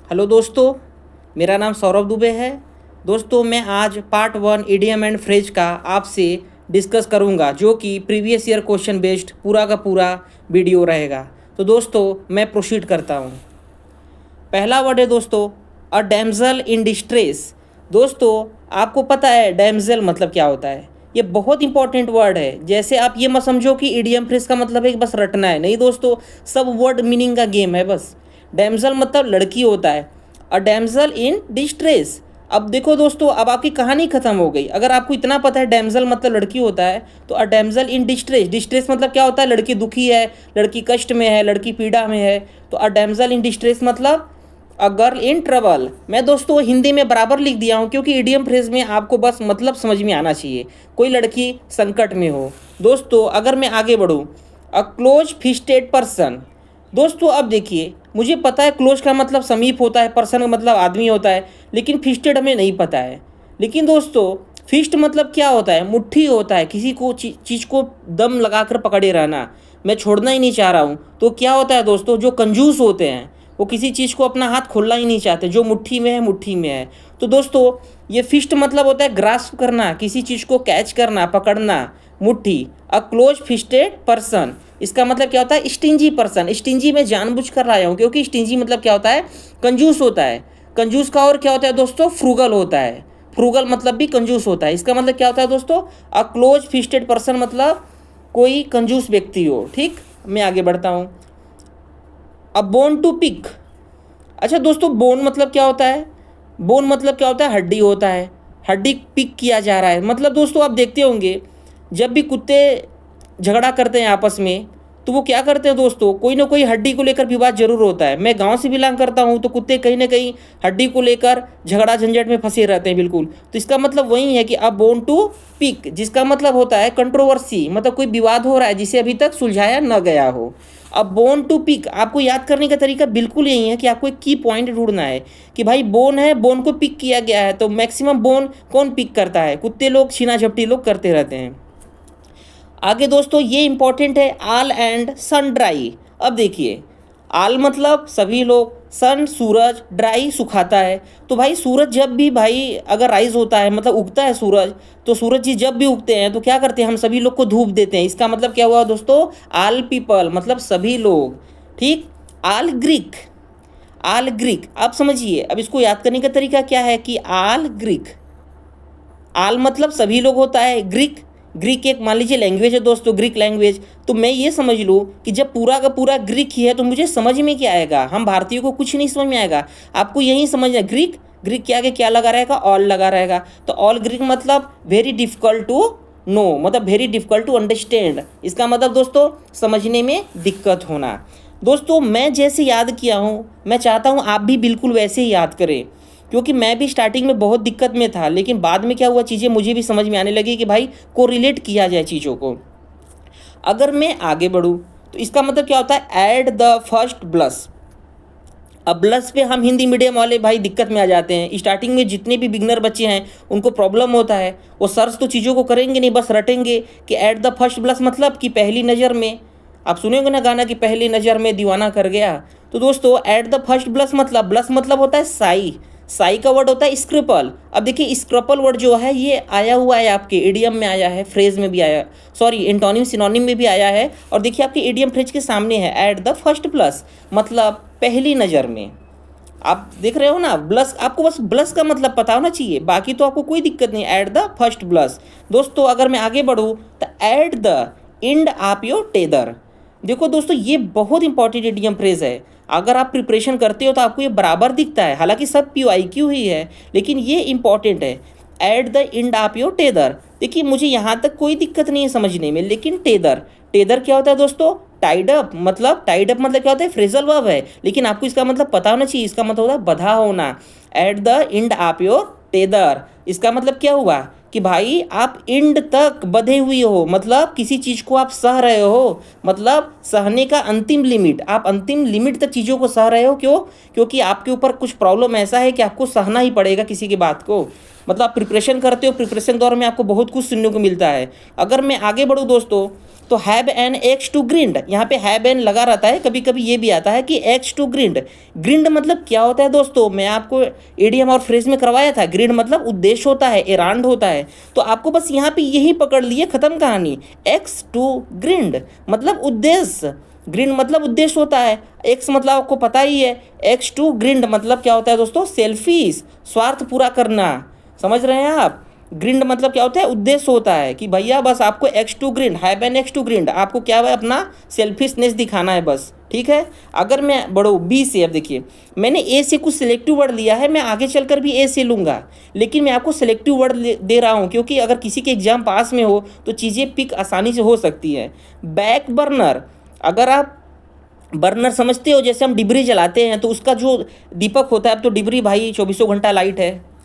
Hello दोस्तों, मेरा नाम सौरभ दुबे है। दोस्तों, मैं आज पार्ट 1 इडियम एंड फ्रेज का आपसे डिस्कस करूंगा, जो कि प्रीवियस ईयर क्वेश्चन बेस्ड पूरा का पूरा वीडियो रहेगा। तो दोस्तों, मैं प्रोसीड करता हूं। पहला वर्ड है दोस्तों, अ डैमजल इन डिस्ट्रेस। दोस्तों, आपको पता है डैमजल मतलब क्या होता है? ये बहुत इंपॉर्टेंट वर्ड है। जैसे आप ये मत समझो कि इडियम फ्रेज का मतलब है कि बस रटना है। नहीं दोस्तों, सब वर्ड मीनिंग का गेम है बस। डैमजल मतलब लड़की होता है। अ डैमजल इन डिस्ट्रेस। अब देखो दोस्तों, अब आपकी कहानी खत्म हो गई। अगर आपको इतना पता है डैमजल मतलब लड़की होता है, तो अ डैमजल इन डिस्ट्रेस, डिस्ट्रेस मतलब क्या होता है? लड़की दुखी है, लड़की कष्ट में है, लड़की पीड़ा में है। तो अ डैमजल इन डिस्ट्रेस मतलब अ गर्ल इन ट्रबल। मैं दोस्तों हिंदी में बराबर लिख दिया हूँ, क्योंकि इडियम फ्रेज में आपको बस मतलब समझ में आना चाहिए। कोई लड़की संकट में हो। दोस्तों, अगर मैं आगे बढ़ूँ, अ क्लोज फिस्टेड पर्सन। दोस्तों, अब देखिए, मुझे पता है क्लोज का मतलब समीप होता है, पर्सन का मतलब आदमी होता है, लेकिन फिस्टेड हमें नहीं पता है। लेकिन दोस्तों, फिस्ट मतलब क्या होता है? मुट्ठी होता है। किसी को चीज़ को दम लगाकर पकड़े रहना, मैं छोड़ना ही नहीं चाह रहा हूँ। तो क्या होता है दोस्तों, जो कंजूस होते हैं वो किसी चीज़ को अपना हाथ खोलना ही नहीं चाहते। जो मुट्ठी में है, मुट्ठी में है। तो दोस्तों, ये फिस्ट मतलब होता है ग्रास्प करना, किसी चीज़ को कैच करना, पकड़ना, मुट्ठी। अ क्लोज फिस्टेड पर्सन, इसका मतलब क्या होता है? Stingy person. स्टिंजी मैं जानबूझकर लाया हूँ, क्योंकि स्टिंजी मतलब क्या होता है? कंजूस होता है। कंजूस का और क्या होता है दोस्तों? फ्रूगल होता है। फ्रूगल मतलब भी कंजूस होता है। इसका मतलब क्या होता है दोस्तों? अ क्लोज फिस्टेड पर्सन मतलब कोई कंजूस व्यक्ति हो। ठीक, मैं आगे बढ़ता हूँ। अब बोन टू पिक। अच्छा दोस्तों, बोन मतलब क्या होता है? बोन मतलब क्या होता है? हड्डी होता है। हड्डी पिक किया जा रहा है, मतलब दोस्तों आप देखते होंगे, जब भी कुत्ते झगड़ा करते हैं आपस में, तो वो क्या करते हैं दोस्तों? कोई ना कोई हड्डी को लेकर विवाद जरूर होता है। मैं गांव से बिलोंग करता हूं, तो कुत्ते कहीं ना कहीं हड्डी को लेकर झगड़ा झंझट में फंसे रहते हैं। बिल्कुल, तो इसका मतलब वही है कि अब बोन टू पिक, जिसका मतलब होता है कंट्रोवर्सी, मतलब कोई विवाद हो रहा है जिसे अभी तक सुलझाया न गया हो। अब बोन टू पिक आपको याद करने का तरीका बिल्कुल यही है कि आपको एक की पॉइंट ढूंढना है कि भाई बोन है, बोन को पिक किया गया है, तो मैक्सिमम बोन कौन पिक करता है? कुत्ते लोग, छीना झपटी लोग करते रहते हैं। आगे दोस्तों, ये इंपॉर्टेंट है, आल एंड सन ड्राई। अब देखिए, आल मतलब सभी लोग, सन सूरज, ड्राई सुखाता है। तो भाई सूरज जब भी भाई अगर राइज होता है, मतलब उगता है सूरज, तो सूरज जी जब भी उगते हैं तो क्या करते हैं? हम सभी लोग को धूप देते हैं। इसका मतलब क्या हुआ दोस्तों? आल पीपल मतलब सभी लोग। ठीक, आल ग्रीक। आल ग्रीक आप समझिए। अब इसको याद करने का तरीका क्या है कि आल ग्रीक, आल मतलब सभी लोग होता है, ग्रीक, ग्रीक एक मान लीजिए लैंग्वेज है दोस्तों, ग्रीक लैंग्वेज। तो मैं ये समझ लूँ कि जब पूरा का पूरा ग्रीक ही है, तो मुझे समझ में क्या आएगा? हम भारतीयों को कुछ नहीं समझ में आएगा। आपको यही समझना, ग्रीक, ग्रीक के आगे क्या लगा रहेगा? ऑल लगा रहेगा। तो ऑल ग्रीक मतलब वेरी डिफिकल्ट टू नो, मतलब वेरी डिफिकल्ट टू अंडरस्टैंड। इसका मतलब दोस्तों समझने में दिक्कत होना। दोस्तों, मैं जैसे याद किया हूँ, मैं चाहता हूँ आप भी बिल्कुल वैसे ही याद करें, क्योंकि मैं भी स्टार्टिंग में बहुत दिक्कत में था, लेकिन बाद में क्या हुआ, चीज़ें मुझे भी समझ में आने लगी कि भाई को रिलेट किया जाए चीज़ों को। अगर मैं आगे बढ़ूँ, तो इसका मतलब क्या होता है? Add the first bless. अब ब्लस पे हम हिंदी मीडियम वाले भाई दिक्कत में आ जाते हैं। स्टार्टिंग में जितने भी बिगनर बच्चे हैं उनको प्रॉब्लम होता है। वो सर्च तो चीज़ों को करेंगे नहीं, बस रटेंगे कि ऐट द फर्स्ट ब्लस मतलब कि पहली नज़र में। आप सुनेंगे ना गाना कि पहली नज़र में दीवाना कर गया। तो दोस्तों, ऐट द फर्स्ट ब्लस मतलब, ब्लस मतलब होता है साई। साई का वर्ड होता है स्क्रिपल। अब देखिए, स्क्रपल वर्ड जो है ये आया हुआ है, आपके इडियम में आया है, फ्रेज में भी आया, सॉरी एंटोनिम सिनोनिम में भी आया है। और देखिए आपके इडियम फ्रेज के सामने है, ऐट द फर्स्ट प्लस मतलब पहली नज़र में। आप देख रहे हो ना, ब्लस, आपको बस ब्लस का मतलब पता होना चाहिए, बाकी तो आपको कोई दिक्कत नहीं। At the first bless. दोस्तों, अगर मैं आगे बढ़ूँ, तो ऐट द इंड आप योर टेदर। देखो दोस्तों, ये बहुत इंपॉर्टेंट इडियम फ्रेज है। अगर आप प्रिपरेशन करते हो तो आपको ये बराबर दिखता है, हालांकि सब PYQ ही है, लेकिन ये इंपॉर्टेंट है। एट द इंड आप योर टेदर। देखिए, मुझे यहाँ तक कोई दिक्कत नहीं है समझने में, लेकिन टेदर, टेदर क्या होता है दोस्तों? टाइड अप, मतलब टाइड अप मतलब क्या होता है? फ्रेजल वर्ब है, लेकिन आपको इसका मतलब पता होना चाहिए। इसका मतलब होता है बधा होना। एट द इंड आप योर टेदर, इसका मतलब क्या हुआ कि भाई आप इंड तक बधे हुए हो, मतलब किसी चीज़ को आप सह रहे हो, मतलब सहने का अंतिम लिमिट, आप अंतिम लिमिट तक चीज़ों को सह रहे हो। क्यों? क्योंकि आपके ऊपर कुछ प्रॉब्लम ऐसा है कि आपको सहना ही पड़ेगा किसी की बात को। मतलब आप प्रिपरेशन करते हो, प्रिपरेशन दौर में आपको बहुत कुछ सुनने को मिलता है। अगर मैं आगे बढ़ूँ दोस्तों, तो have an axe to grind, यहाँ पे हैव एन लगा रहता है, कभी कभी ये भी आता है कि एक्स टू ग्रिंड। ग्रिंड मतलब क्या होता है दोस्तों, मैं आपको इडियम और फ्रेज में करवाया था। ग्रिंड मतलब उद्देश्य होता है, एरांड होता है। तो आपको बस यहाँ पे यही पकड़ लिए, खत्म कहानी। एक्स टू ग्रिंड मतलब उद्देश्य, ग्रिंड मतलब उद्देश्य होता है। एक्स मतलब आपको पता ही है, एक्स टू ग्रिंड मतलब क्या होता है दोस्तों, सेल्फिश, स्वार्थ पूरा करना। समझ रहे हैं आप? ग्रिंड मतलब क्या होता है, उद्देश्य होता है कि भैया बस आपको axe to grind, have an axe to grind, आपको क्या है, अपना सेल्फिशनेस दिखाना है बस। ठीक है। अगर मैं बढ़ो बी से, अब देखिए मैंने ए से कुछ सिलेक्टिव वर्ड लिया है, मैं आगे चलकर भी ए से लूँगा, लेकिन मैं आपको सिलेक्टिव वर्ड दे रहा हूँ क्योंकि अगर किसी के एग्जाम पास में हो तो चीज़ें पिक आसानी से हो सकती है। बैक बर्नर, अगर आप बर्नर समझते हो, जैसे हम डिबरी जलाते हैं तो उसका जो दीपक होता है, अब तो डिबरी भाई 24 घंटा लाइट है,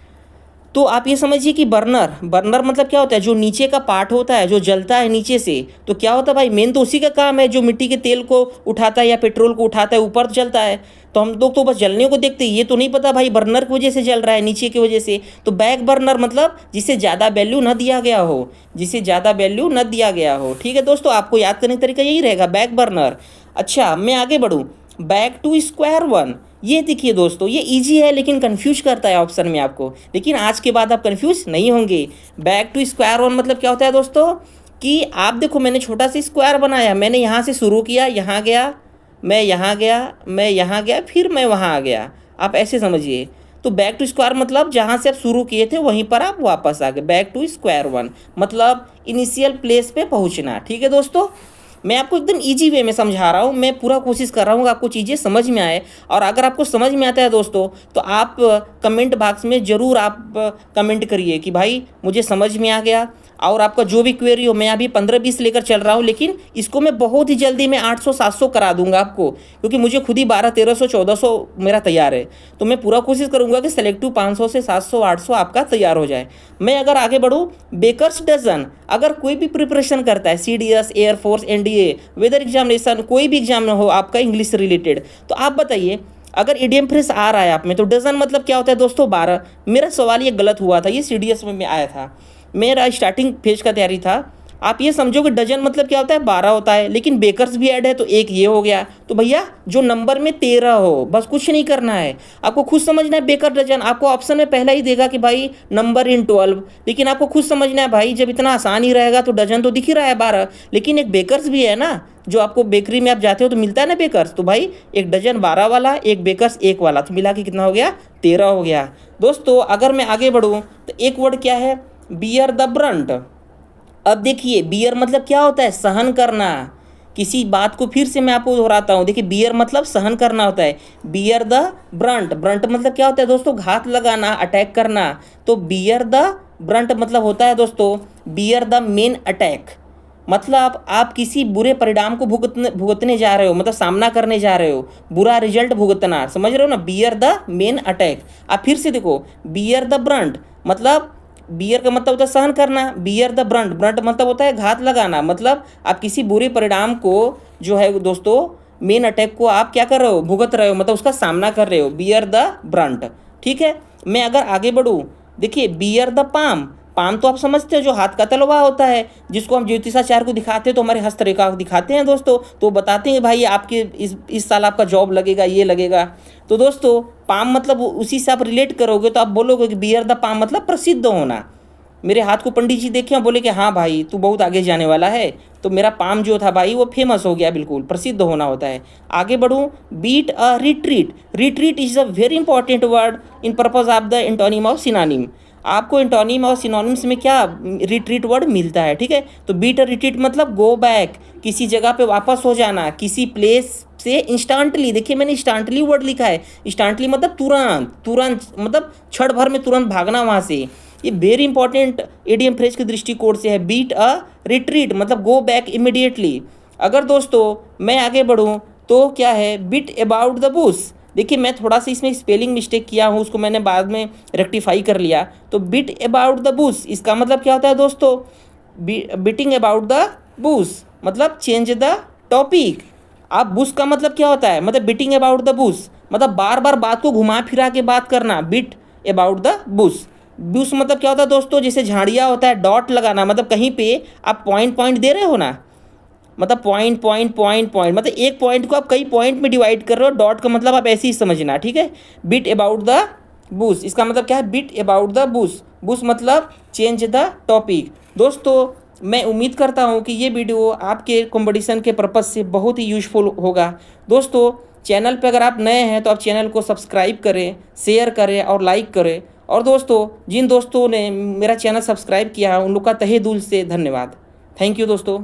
तो आप ये समझिए कि बर्नर, बर्नर मतलब क्या होता है, जो नीचे का पार्ट होता है जो जलता है नीचे से, तो क्या होता है भाई, मेन तो उसी का काम है, जो मिट्टी के तेल को उठाता है या पेट्रोल को उठाता है, ऊपर जलता है। तो हम लोग तो बस जलने को देखते हैं, ये तो नहीं पता भाई बर्नर की वजह से जल रहा है, नीचे की वजह से। तो बैक बर्नर मतलब जिसे ज़्यादा वैल्यू न दिया गया हो, जिसे ज़्यादा वैल्यू न दिया गया हो। ठीक है दोस्तों, आपको याद करने का तरीका यही रहेगा, बैक बर्नर। अच्छा, मैं आगे बढ़ूँ, बैक टू स्क्वायर वन, ये देखिए दोस्तों, ये इजी है लेकिन कंफ्यूज करता है ऑप्शन में आपको, लेकिन आज के बाद आप कंफ्यूज नहीं होंगे। बैक टू स्क्वायर वन मतलब क्या होता है दोस्तों, कि आप देखो मैंने छोटा सा स्क्वायर बनाया, मैंने यहाँ से शुरू किया, यहाँ गया, मैं यहाँ गया, मैं यहाँ गया, फिर मैं वहाँ आ गया, आप ऐसे समझिए। तो बैक टू स्क्वायर मतलब जहाँ से आप शुरू किए थे वहीं पर आप वापस आ गए। बैक टू स्क्वायर वन मतलब इनिशियल प्लेस पे पहुँचना। ठीक है दोस्तों, मैं आपको एकदम इजी वे में समझा रहा हूँ, मैं पूरा कोशिश कर रहा हूँ कि आपको चीज़ें समझ में आए। और अगर आपको समझ में आता है दोस्तों, तो आप कमेंट बॉक्स में ज़रूर आप कमेंट करिए कि भाई मुझे समझ में आ गया। और आपका जो भी क्वेरी हो, मैं अभी 15-20 लेकर चल रहा हूँ, लेकिन इसको मैं बहुत ही जल्दी मैं 800-700 करा दूंगा आपको, क्योंकि मुझे खुद ही 1200-1300-1400 मेरा तैयार है। तो मैं पूरा कोशिश करूंगा कि सेलेक्टिव 500 से 700-800 आपका तैयार हो जाए। मैं अगर आगे बढ़ूँ, बेकर्स डजन, अगर कोई भी प्रिपरेशन करता है, CDS, air force, NDA, whether examination, कोई भी एग्जाम हो आपका इंग्लिश से रिलेटेड, तो आप बताइए अगर इडियम फ्रेज आ रहा है आप में, तो डजन मतलब क्या होता है दोस्तों, 12। मेरा सवाल ये गलत हुआ था, ये CDS में आया था, मेरा स्टार्टिंग फेज का तैयारी था। आप ये समझो कि डजन मतलब क्या होता है, 12 होता है, लेकिन बेकर्स भी ऐड है तो एक ये हो गया। तो भैया जो नंबर में 13 हो, बस कुछ नहीं करना है, आपको खुद समझना है। बेकर डजन आपको ऑप्शन में पहला ही देगा कि भाई नंबर इन 12, लेकिन आपको खुद समझना है भाई, जब इतना आसान ही रहेगा तो डजन तो दिख ही रहा है 12, लेकिन एक बेकर्स भी है ना, जो आपको बेकरी में आप जाते हो तो मिलता है ना बेकर्स, तो भाई एक डजन 12 वाला, एक बेकर्स 1 वाला, तो मिला के कितना हो गया, 13 हो गया। दोस्तों अगर मैं आगे बढ़ूँ तो एक वर्ड क्या है, बियर द ब्रंट। अब देखिए बियर मतलब क्या होता है, सहन करना। किसी बात को फिर से मैं आपको दोहराता हूँ, देखिए बियर मतलब सहन करना होता है। बियर द ब्रंट, ब्रंट मतलब क्या होता है दोस्तों, घात लगाना, अटैक करना। तो बियर द ब्रंट मतलब होता है दोस्तों, बियर द मेन अटैक, मतलब आप किसी बुरे परिणाम को भुगतने जा रहे हो, मतलब सामना करने जा रहे हो, बुरा रिजल्ट भुगतना, समझ रहे हो ना, बियर द मेन अटैक। आप फिर से देखो, बियर द ब्रंट मतलब, बियर का मतलब होता है सहन करना, बियर द ब्रंट, ब्रंट मतलब होता है घात लगाना, मतलब आप किसी बुरे परिणाम को जो है दोस्तों, मेन अटैक को आप क्या कर रहे हो, भुगत रहे हो, मतलब उसका सामना कर रहे हो, बियर द ब्रंट। ठीक है। मैं अगर आगे बढ़ूँ, देखिए बियर द पाम, पाम तो आप समझते हो, जो हाथ का तलवा होता है, जिसको हम ज्योतिषाचार्य को दिखाते हैं तो हमारे हस्तरेखा को दिखाते हैं दोस्तों, तो बताते हैं भाई आपके इस साल आपका जॉब लगेगा, ये लगेगा। तो दोस्तों पाम मतलब उसी से आप रिलेट करोगे तो आप बोलोगे कि बियर द पाम मतलब प्रसिद्ध होना। मेरे हाथ को पंडित जी देखे और बोले कि हाँ भाई तू बहुत आगे जाने वाला है, तो मेरा पाम जो था भाई वो फेमस हो गया, बिल्कुल प्रसिद्ध होना होता है। आगे बढ़ूँ, beat a retreat, retreat is a very important word in purpose of the antonym of synonym. आपको एंटोनिम और सिनोनिम्स में क्या रिट्रीट वर्ड मिलता है, ठीक है। तो बीट अ रिट्रीट मतलब गो बैक, किसी जगह पे वापस हो जाना, किसी प्लेस से इंस्टेंटली, देखिए मैंने इंस्टेंटली वर्ड लिखा है, इंस्टेंटली मतलब तुरंत, तुरंत मतलब क्षण भर में तुरंत भागना वहाँ से। ये वेरी इंपॉर्टेंट इडियम फ्रेज के दृष्टिकोण से है। बीट अ रिट्रीट मतलब गो बैक इमिडिएटली। अगर दोस्तों मैं आगे बढ़ूँ तो क्या है, बिट अबाउट द बुश, देखिए मैं थोड़ा सा इसमें स्पेलिंग मिस्टेक किया हूँ, उसको मैंने बाद में रेक्टिफाई कर लिया। तो बिट अबाउट द बुश, इसका मतलब क्या होता है दोस्तों, बिटिंग अबाउट द बुश मतलब चेंज द टॉपिक। आप बुश का मतलब क्या होता है, मतलब बिटिंग अबाउट द बुश मतलब बार बार बात को घुमा फिरा के बात करना, bit about the Bush. Bush मतलब क्या होता है दोस्तों, जैसे झाड़िया होता है, डॉट लगाना, मतलब कहीं पे आप पॉइंट पॉइंट दे रहे हो ना, मतलब पॉइंट पॉइंट पॉइंट पॉइंट, मतलब एक पॉइंट को आप कई पॉइंट में डिवाइड कर रहे हो। डॉट का मतलब आप ऐसे ही समझना, ठीक है। बिट अबाउट द बुश, इसका मतलब क्या है, bit about the Bush, Bush मतलब चेंज द टॉपिक। दोस्तों मैं उम्मीद करता हूँ कि ये वीडियो आपके कंपटीशन के पर्पज़ से बहुत ही यूज़फुल होगा। दोस्तों चैनल पे अगर आप नए हैं तो आप चैनल को सब्सक्राइब करें, शेयर करें और लाइक करें। और दोस्तों जिन दोस्तों ने मेरा चैनल सब्सक्राइब किया है उन लोग का तहे दिल से धन्यवाद। थैंक यू दोस्तों।